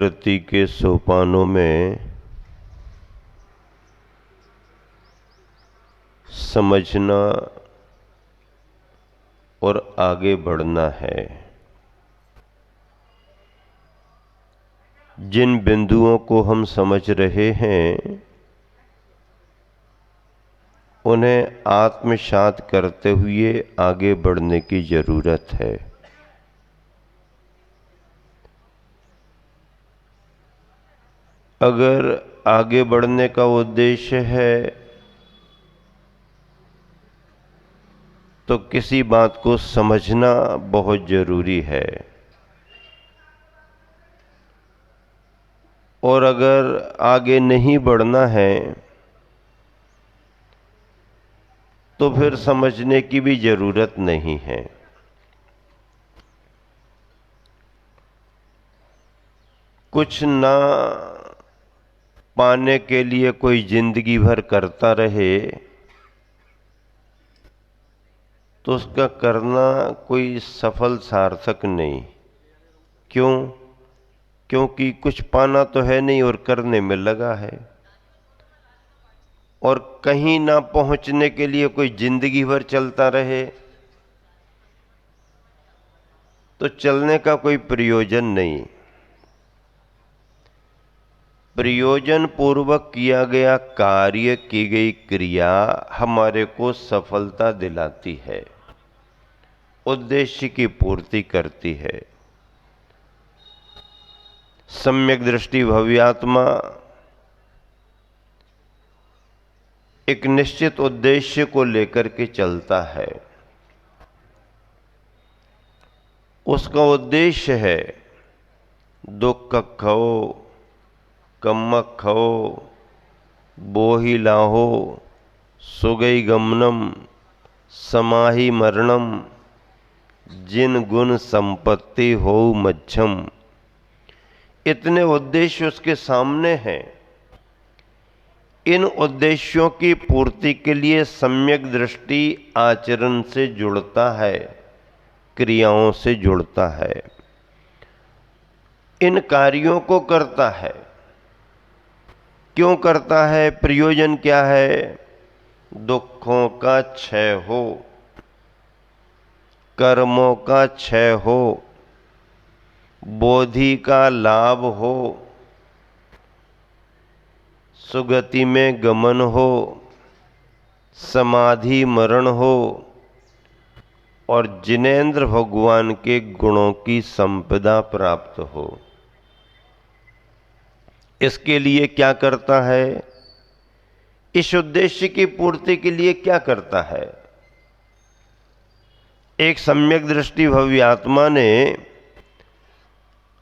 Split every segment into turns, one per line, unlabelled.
प्रकृति के सोपानों में समझना और आगे बढ़ना है। जिन बिंदुओं को हम समझ रहे हैं उन्हें आत्मसात करते हुए आगे बढ़ने की जरूरत है। अगर आगे बढ़ने का उद्देश्य है तो किसी बात को समझना बहुत जरूरी है, और अगर आगे नहीं बढ़ना है तो फिर समझने की भी जरूरत नहीं है। कुछ ना पाने के लिए कोई जिंदगी भर करता रहे तो उसका करना कोई सफल सार्थक नहीं। क्यों? क्योंकि कुछ पाना तो है नहीं और करने में लगा है। और कहीं ना पहुंचने के लिए कोई जिंदगी भर चलता रहे तो चलने का कोई प्रयोजन नहीं। प्रयोजन पूर्वक किया गया कार्य, की गई क्रिया हमारे को सफलता दिलाती है, उद्देश्य की पूर्ति करती है। सम्यक दृष्टि भव्यात्मा एक निश्चित उद्देश्य को लेकर के चलता है। उसका उद्देश्य है दुख खो, कम्मक खो, बोही लाहो, सुगई गमनम, समाही मरणम, जिन गुण संपत्ति हो मध्यम। इतने उद्देश्य उसके सामने हैं। इन उद्देश्यों की पूर्ति के लिए सम्यक दृष्टि आचरण से जुड़ता है, क्रियाओं से जुड़ता है, इन कार्यों को करता है। क्यों करता है? प्रयोजन क्या है? दुखों का क्षय हो, कर्मों का क्षय हो, बोधि का लाभ हो, सुगति में गमन हो, समाधि मरण हो और जिनेंद्र भगवान के गुणों की संपदा प्राप्त हो। इसके लिए क्या करता है? इस उद्देश्य की पूर्ति के लिए क्या करता है? एक सम्यक दृष्टि भव्य आत्मा ने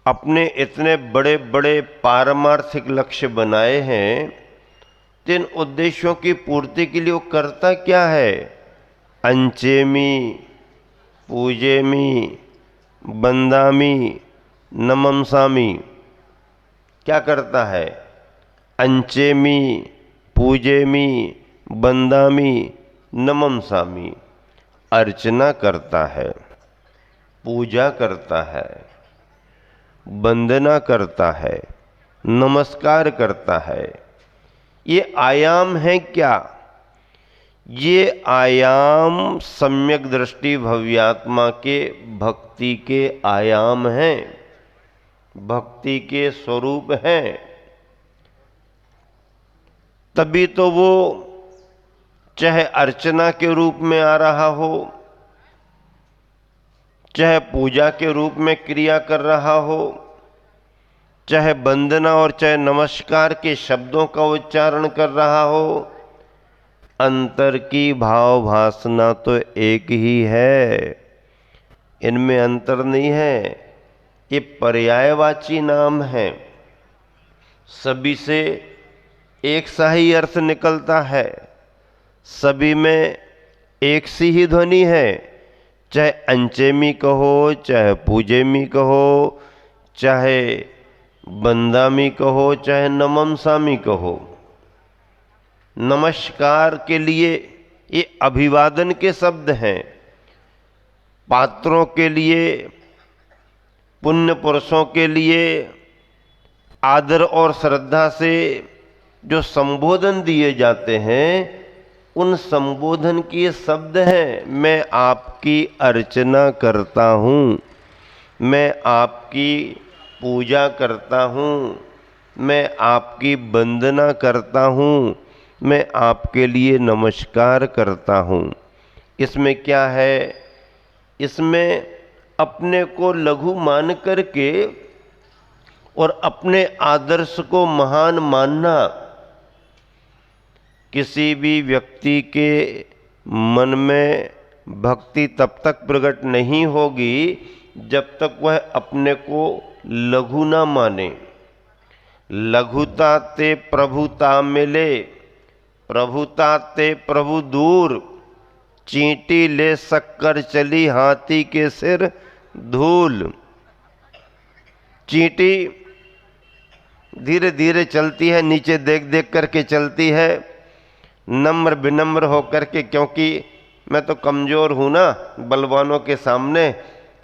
अपने इतने बड़े बड़े पारमार्थिक लक्ष्य बनाए हैं, तो इन उद्देश्यों की पूर्ति के लिए वो करता क्या है? अंचेमी, पूजेमी, बंदामी, नममसामी। क्या करता है? अंचेमी, पूजेमी, बंदामी, नममसामी। अर्चना करता है, पूजा करता है, वंदना करता है, नमस्कार करता है। ये आयाम है क्या? ये आयाम सम्यक दृष्टि भव्यात्मा के भक्ति के आयाम हैं, भक्ति के स्वरूप हैं। तभी तो वो चाहे अर्चना के रूप में आ रहा हो, चाहे पूजा के रूप में क्रिया कर रहा हो, चाहे वंदना और चाहे नमस्कार के शब्दों का उच्चारण कर रहा हो, अंतर की भाव भासना तो एक ही है, इनमें अंतर नहीं है। ये पर्यायवाची नाम है, सभी से एक सा ही अर्थ निकलता है, सभी में एक सी ही ध्वनि है। चाहे अंचेमी कहो, चाहे पूजेमी कहो, चाहे बंदामी कहो, चाहे नममसामी कहो। नमस्कार के लिए ये अभिवादन के शब्द हैं। पात्रों के लिए, पुण्य पुरुषों के लिए आदर और श्रद्धा से जो संबोधन दिए जाते हैं, उन संबोधन के ये शब्द हैं, मैं आपकी अर्चना करता हूँ, मैं आपकी पूजा करता हूँ, मैं आपकी वंदना करता हूँ, मैं आपके लिए नमस्कार करता हूँ। इसमें क्या है? इसमें अपने को लघु मान करके और अपने आदर्श को महान मानना। किसी भी व्यक्ति के मन में भक्ति तब तक प्रकट नहीं होगी जब तक वह अपने को लघु ना माने। लघुता ते प्रभुता मिले, प्रभुता ते प्रभु दूर, चींटी ले शक्कर चली हाथी के सिर धूल। चींटी धीरे धीरे चलती है, नीचे देख देख करके चलती है, नम्र विनम्र होकर के, क्योंकि मैं तो कमज़ोर हूँ ना, बलवानों के सामने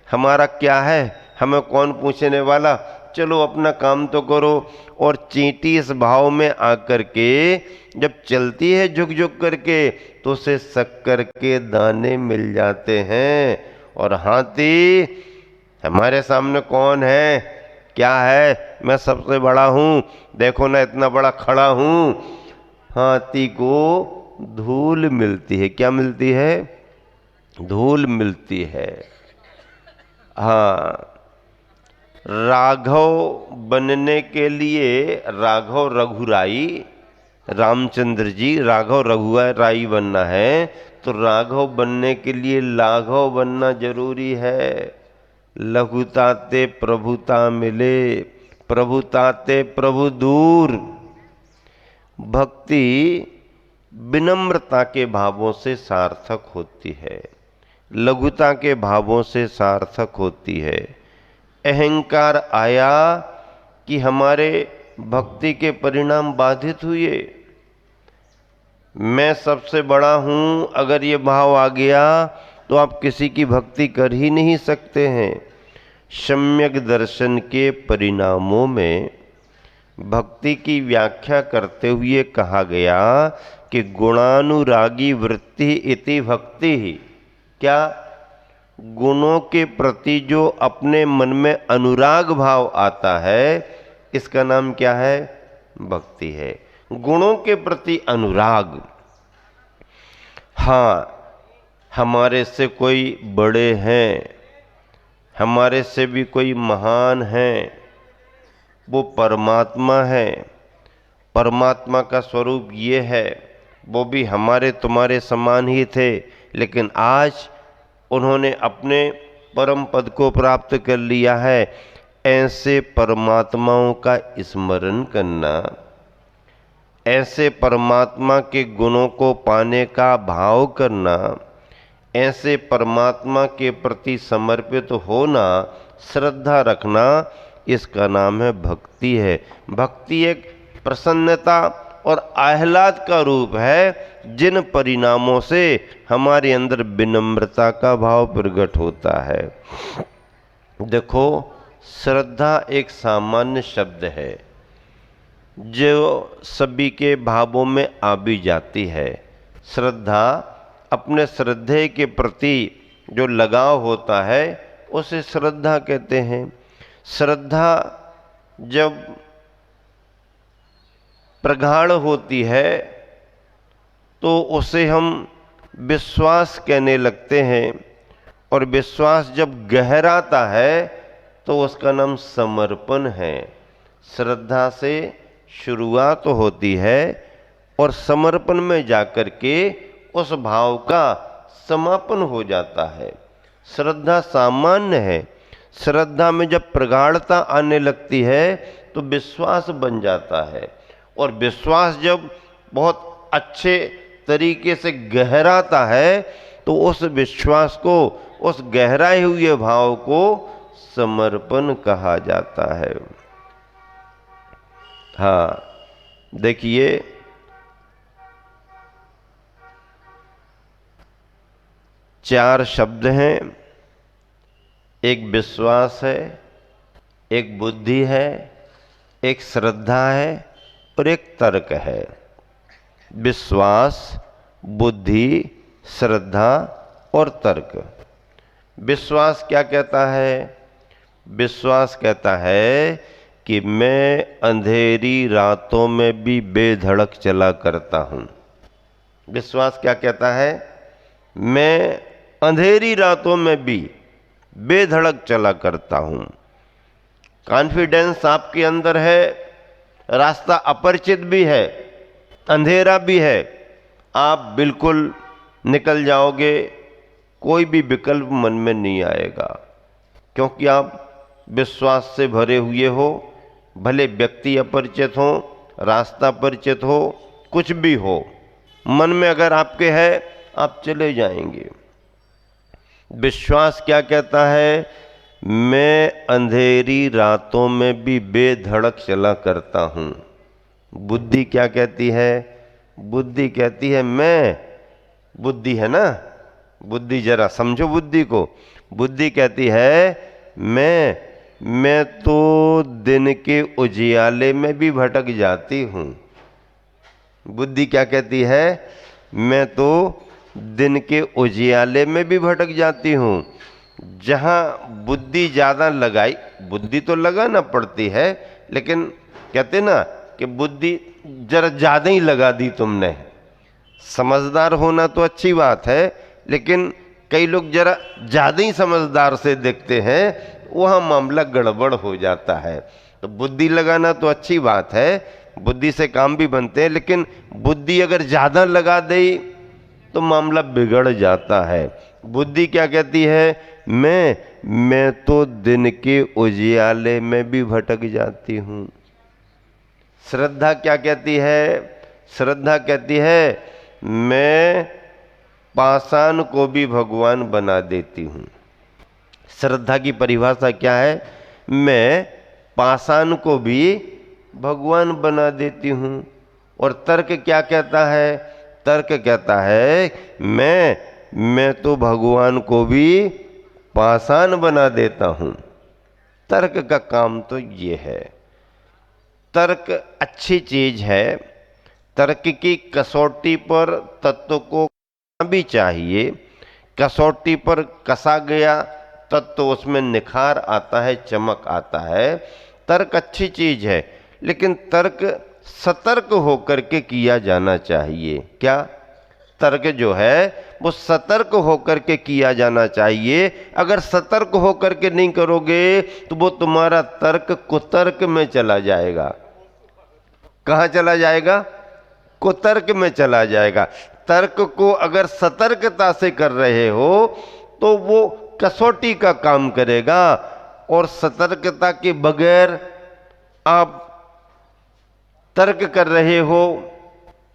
हमारा क्या है, हमें कौन पूछने वाला, चलो अपना काम तो करो। और चींटी इस भाव में आकर के जब चलती है झुक झुक करके, तो उसे शक्कर के दाने मिल जाते हैं। और हाथी हमारे सामने कौन है, क्या है, मैं सबसे बड़ा हूँ, देखो ना इतना बड़ा खड़ा हूँ। हाथी को धूल मिलती है। क्या मिलती है? धूल मिलती है। हाँ, राघव बनने के लिए, राघव रघुराई, रामचंद्र जी राघव रघुराई बनना है, तो राघव बनने के लिए लाघव बनना जरूरी है। लघुता ते प्रभुता मिले, प्रभुता ते प्रभु दूर। भक्ति विनम्रता के भावों से सार्थक होती है, लघुता के भावों से सार्थक होती है। अहंकार आया कि हमारे भक्ति के परिणाम बाधित हुए। मैं सबसे बड़ा हूँ, अगर ये भाव आ गया तो आप किसी की भक्ति कर ही नहीं सकते हैं। सम्यक दर्शन के परिणामों में भक्ति की व्याख्या करते हुए कहा गया कि गुणानुरागी वृत्ति इति भक्ति ही। क्या? गुणों के प्रति जो अपने मन में अनुराग भाव आता है, इसका नाम क्या है? भक्ति है। गुणों के प्रति अनुराग। हाँ, हमारे से कोई बड़े हैं, हमारे से भी कोई महान हैं, वो परमात्मा है, परमात्मा का स्वरूप ये है, वो भी हमारे तुम्हारे समान ही थे, लेकिन आज उन्होंने अपने परम पद को प्राप्त कर लिया है। ऐसे परमात्माओं का स्मरण करना, ऐसे परमात्मा के गुणों को पाने का भाव करना, ऐसे परमात्मा के प्रति समर्पित होना, श्रद्धा रखना, इसका नाम है भक्ति है। भक्ति एक प्रसन्नता और आह्लाद का रूप है, जिन परिणामों से हमारे अंदर विनम्रता का भाव प्रकट होता है। देखो, श्रद्धा एक सामान्य शब्द है जो सभी के भावों में आ भी जाती है। श्रद्धा, अपने श्रद्धे के प्रति जो लगाव होता है उसे श्रद्धा कहते हैं। श्रद्धा जब प्रगाढ़ होती है तो उसे हम विश्वास कहने लगते हैं, और विश्वास जब गहराता है तो उसका नाम समर्पण है। श्रद्धा से शुरुआत होती है और समर्पण में जाकर के उस भाव का समापन हो जाता है। श्रद्धा सामान्य है। श्रद्धा में जब प्रगाढ़ता आने लगती है तो विश्वास बन जाता है, और विश्वास जब बहुत अच्छे तरीके से गहराता है तो उस विश्वास को, उस गहराए हुए भाव को समर्पण कहा जाता है। हाँ, देखिए, चार शब्द हैं। एक विश्वास है, एक बुद्धि है, एक श्रद्धा है और एक तर्क है। विश्वास, बुद्धि, श्रद्धा और तर्क। विश्वास क्या कहता है? विश्वास कहता है कि मैं अंधेरी रातों में भी बेधड़क चला करता हूँ। विश्वास क्या कहता है? मैं अंधेरी रातों में भी बेधड़क चला करता हूँ। कॉन्फिडेंस आपके अंदर है, रास्ता अपरिचित भी है, अंधेरा भी है, आप बिल्कुल निकल जाओगे, कोई भी विकल्प मन में नहीं आएगा, क्योंकि आप विश्वास से भरे हुए हो। भले व्यक्ति अपरिचित हो, रास्ता परिचित हो, कुछ भी हो, मन में अगर आपके है, आप चले जाएंगे। विश्वास क्या कहता है? मैं अंधेरी रातों में भी बेधड़क चला करता हूँ। बुद्धि क्या कहती है? बुद्धि कहती है मैं, बुद्धि है ना, बुद्धि जरा समझो बुद्धि को। बुद्धि कहती है मैं तो दिन के उजियाले में भी भटक जाती हूँ। बुद्धि क्या कहती है? मैं तो दिन के उजियाले में भी भटक जाती हूँ। जहाँ बुद्धि ज़्यादा लगाई, बुद्धि तो लगाना पड़ती है, लेकिन कहते ना कि बुद्धि जरा ज़्यादा ही लगा दी तुमने। समझदार होना तो अच्छी बात है, लेकिन कई लोग जरा ज़्यादा ही समझदार से देखते हैं, वहाँ मामला गड़बड़ हो जाता है। तो बुद्धि लगाना तो अच्छी बात है, बुद्धि से काम भी बनते हैं, लेकिन बुद्धि अगर ज़्यादा लगा दे तो मामला बिगड़ जाता है। बुद्धि क्या कहती है? मैं तो दिन के उजियाले में भी भटक जाती हूँ। श्रद्धा क्या कहती है? श्रद्धा कहती है मैं पाषाण को भी भगवान बना देती हूँ। श्रद्धा की परिभाषा क्या है? मैं पाषाण को भी भगवान बना देती हूँ। और तर्क क्या कहता है? तर्क कहता है मैं तो भगवान को भी पाषाण बना देता हूँ। तर्क का काम तो ये है। तर्क अच्छी चीज है, तर्क की कसौटी पर तत्व को भी चाहिए। कसौटी पर कसा गया तत्व उसमें निखार आता है, चमक आता है। तर्क अच्छी चीज है, लेकिन तर्क सतर्क होकर के किया जाना चाहिए। क्या? तर्क जो है वो सतर्क होकर के किया जाना चाहिए। अगर सतर्क होकर के नहीं करोगे तो वो तुम्हारा तर्क कुतर्क में चला जाएगा। कहाँ चला जाएगा? कुतर्क में चला जाएगा। तर्क को अगर सतर्कता से कर रहे हो तो वो कसौटी का काम करेगा, और सतर्कता के बगैर आप तर्क कर रहे हो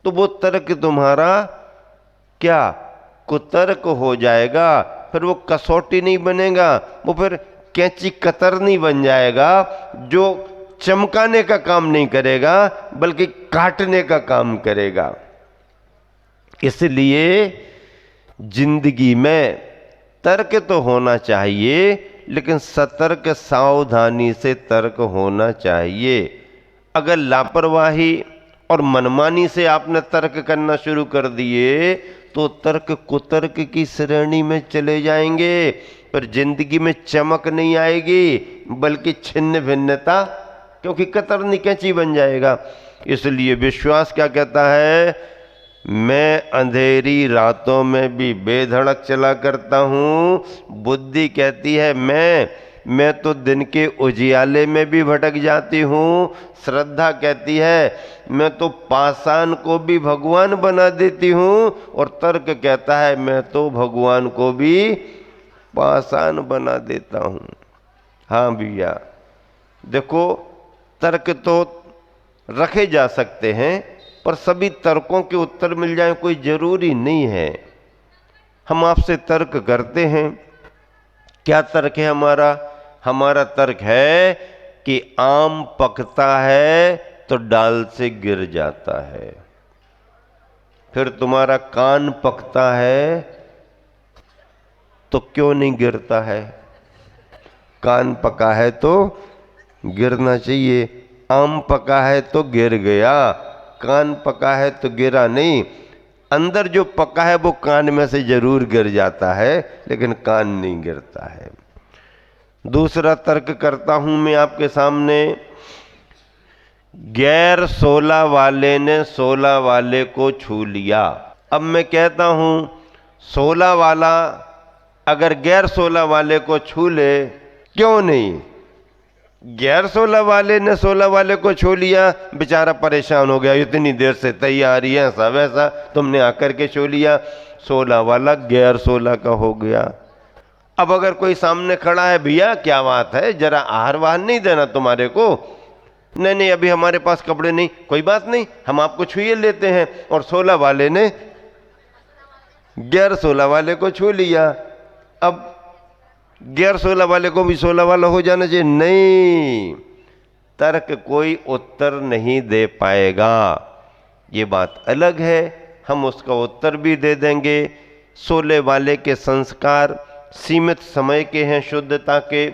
तो वो तर्क तुम्हारा क्या? कुतर्क हो जाएगा। फिर वो कसौटी नहीं बनेगा, वो फिर कैंची कतरनी बन जाएगा, जो चमकाने का काम नहीं करेगा बल्कि काटने का काम करेगा। इसलिए जिंदगी में तर्क तो होना चाहिए, लेकिन सतर्क सावधानी से तर्क होना चाहिए। अगर लापरवाही और मनमानी से आपने तर्क करना शुरू कर दिए तो तर्क कुतर्क की श्रेणी में चले जाएंगे। पर जिंदगी में चमक नहीं आएगी, बल्कि छिन्न भिन्नता, क्योंकि कतरनी कैंची बन जाएगा। इसलिए विश्वास क्या कहता है? मैं अंधेरी रातों में भी बेधड़क चला करता हूँ। बुद्धि कहती है मैं तो दिन के उजियाले में भी भटक जाती हूँ। श्रद्धा कहती है मैं तो पाषाण को भी भगवान बना देती हूँ। और तर्क कहता है मैं तो भगवान को भी पाषाण बना देता हूँ। हाँ भैया, देखो तर्क तो रखे जा सकते हैं, पर सभी तर्कों के उत्तर मिल जाए कोई जरूरी नहीं है। हम आपसे तर्क करते हैं। क्या तर्क है हमारा? हमारा तर्क है कि आम पकता है तो डाल से गिर जाता है। फिर तुम्हारा कान पकता है तो क्यों नहीं गिरता है? कान पका है तो गिरना चाहिए। आम पका है तो गिर गया, कान पका है तो गिरा नहीं। अंदर जो पका है वो कान में से जरूर गिर जाता है, लेकिन कान नहीं गिरता है। दूसरा तर्क करता हूं मैं आपके सामने। गैर 16 वाले ने 16 वाले को छू लिया। अब मैं कहता हूं 16 वाला अगर गैर 16 वाले को छू ले, क्यों नहीं? गैर 16 वाले ने 16 वाले को छू लिया, बेचारा परेशान हो गया, इतनी देर से तैयारी है, ऐसा वैसा, तुमने आकर के छू लिया, 16 वाला गैर 16 का हो गया। अब अगर कोई सामने खड़ा है, भैया क्या बात है, जरा आहार वाहन नहीं देना तुम्हारे को? नहीं नहीं, अभी हमारे पास कपड़े नहीं। कोई बात नहीं, हम आपको छुए लेते हैं। और 16 वाले ने गैर 16 वाले को छू लिया। अब गैर 16 वाले को भी 16 वाला हो जाना चाहिए? नहीं, तर्क कोई उत्तर नहीं दे पाएगा। ये बात अलग है, हम उसका उत्तर भी दे देंगे। 16 वाले के संस्कार सीमित समय के हैं, शुद्धता के।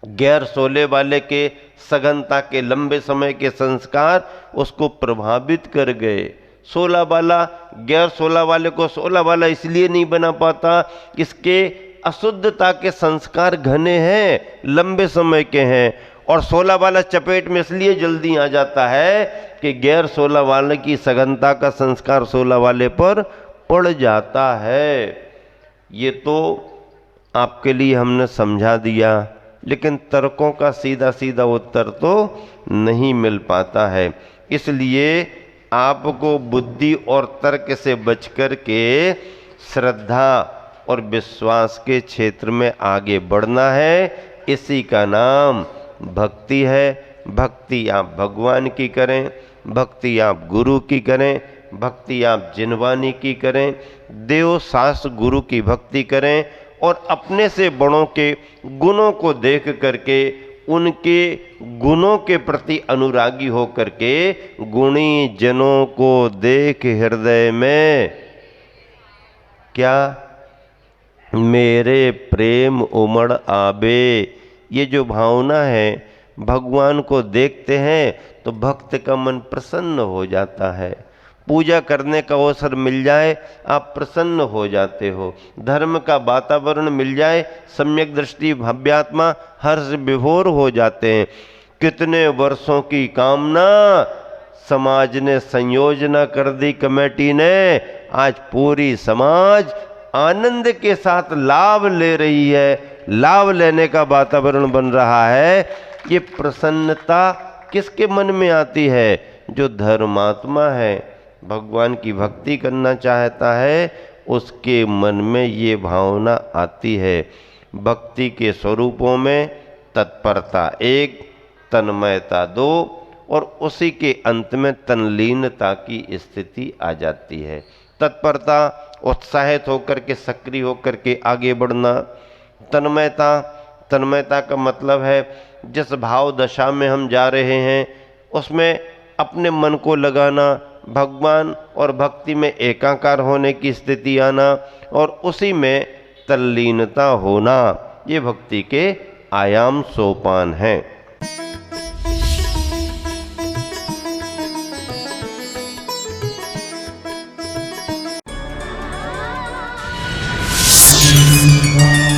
गैर 16 वाले के सघनता के, लंबे समय के संस्कार उसको प्रभावित कर गए। 16 वाला गैर 16 वाले को 16 वाला इसलिए नहीं बना पाता, इसके अशुद्धता के संस्कार घने हैं, लंबे समय के हैं। और 16 वाला चपेट में इसलिए जल्दी आ जाता है कि गैर 16 वाले की सघनता का संस्कार 16 वाले पर पड़ जाता है। ये तो आपके लिए हमने समझा दिया, लेकिन तर्कों का सीधा सीधा उत्तर तो नहीं मिल पाता है। इसलिए आपको बुद्धि और तर्क से बचकर के श्रद्धा और विश्वास के क्षेत्र में आगे बढ़ना है। इसी का नाम भक्ति है। भक्ति आप भगवान की करें, भक्ति आप गुरु की करें, भक्ति आप जिनवानी की करें, देव शास्त्र गुरु की भक्ति करें, और अपने से बड़ों के गुणों को देख करके उनके गुणों के प्रति अनुरागी हो करके गुणी जनों को देख हृदय में क्या मेरे प्रेम उमड़ आवे। ये जो भावना है, भगवान को देखते हैं तो भक्त का मन प्रसन्न हो जाता है। पूजा करने का अवसर मिल जाए, आप प्रसन्न हो जाते हो। धर्म का वातावरण मिल जाए, सम्यक दृष्टि भव्यात्मा हर्ष विभोर हो जाते हैं। कितने वर्षों की कामना समाज ने संयोजना कर दी, कमेटी ने, आज पूरी समाज आनंद के साथ लाभ ले रही है, लाभ लेने का वातावरण बन रहा है। ये प्रसन्नता किसके मन में आती है? जो धर्मात्मा है, भगवान की भक्ति करना चाहता है, उसके मन में ये भावना आती है। भक्ति के स्वरूपों में तत्परता 1, तन्मयता 2, और उसी के अंत में तनलीनता की स्थिति आ जाती है। तत्परता उत्साहित होकर के, सक्रिय होकर के आगे बढ़ना। तन्मयता का मतलब है जिस भाव दशा में हम जा रहे हैं उसमें अपने मन को लगाना, भगवान और भक्ति में एकाकार होने की स्थिति आना, और उसी में तल्लीनता होना। ये भक्ति के आयाम सोपान हैं।